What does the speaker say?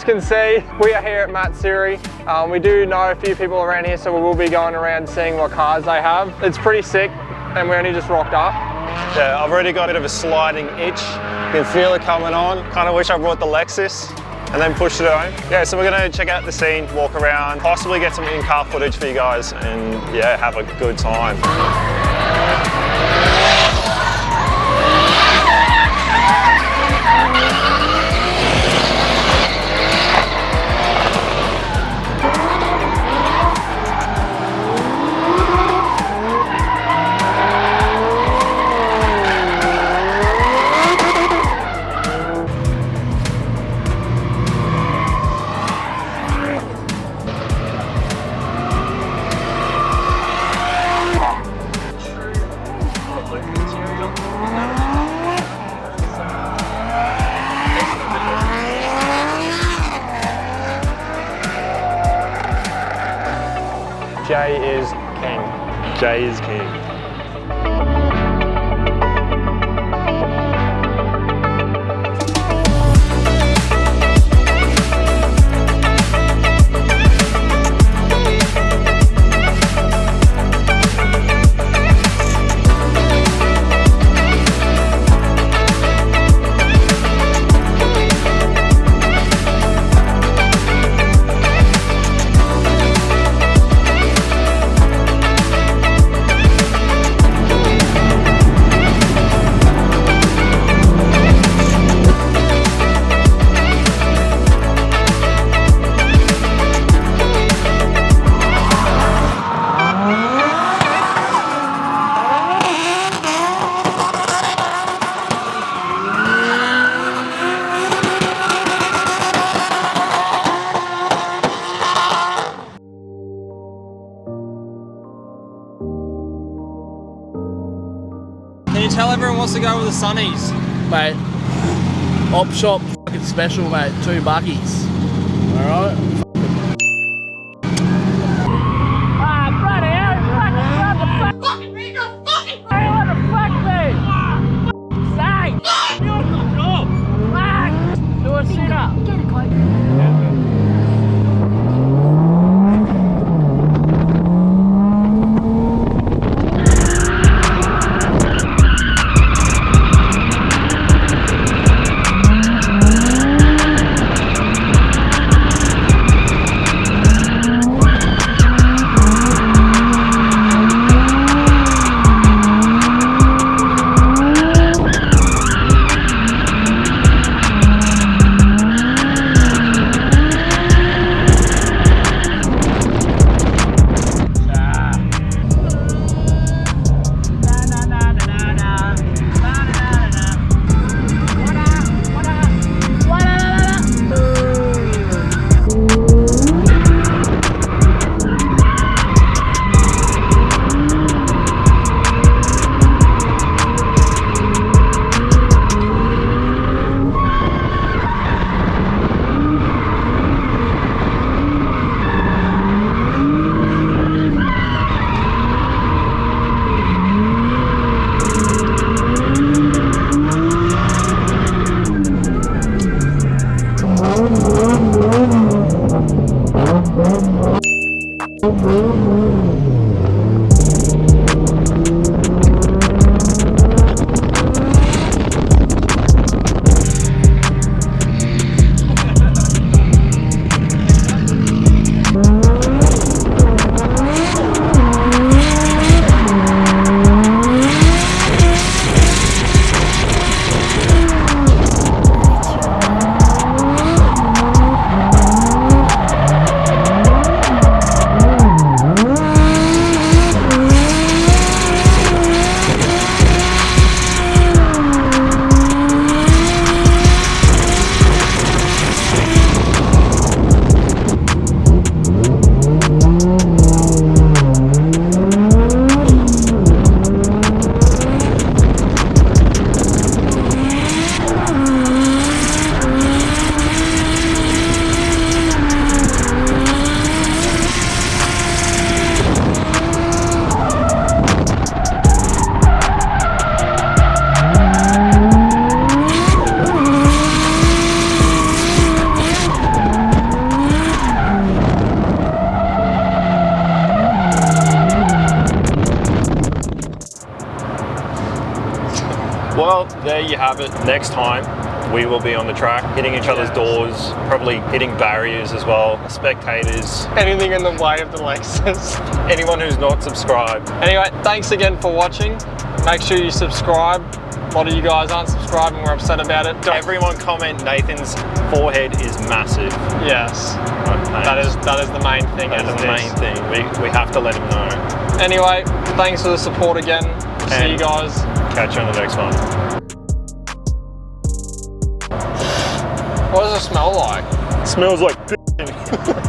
guys can see, we are here at Matsuri. We do know a few people around here, so we will be going around seeing what cars they have. It's pretty sick, and we only just rocked up. Yeah, I've already got a bit of a sliding itch. You can feel it coming on. Kind of wish I brought the Lexus and then pushed it home. Yeah, so we're gonna check out the scene, walk around, possibly get some in-car footage for you guys, and yeah, have a good time. Jay is king. Jay is king. Can you tell everyone wants to go with the sunnies? Mate, op shop fucking special, mate. 2 buckies. Alright? Well, there you have it. Next time, we will be on the track, hitting each other's doors, probably hitting barriers as well, spectators. Anything in the way of the Lexus. Anyone who's not subscribed. Anyway, thanks again for watching. Make sure you subscribe. A lot of you guys aren't subscribing, we're upset about it. Everyone comment Nathan's forehead is massive. Yes, Right, that is the main thing. That is the main thing. We have to let him know. Anyway, thanks for the support again. See you guys. Catch you on the next one. What does it smell like? Smells like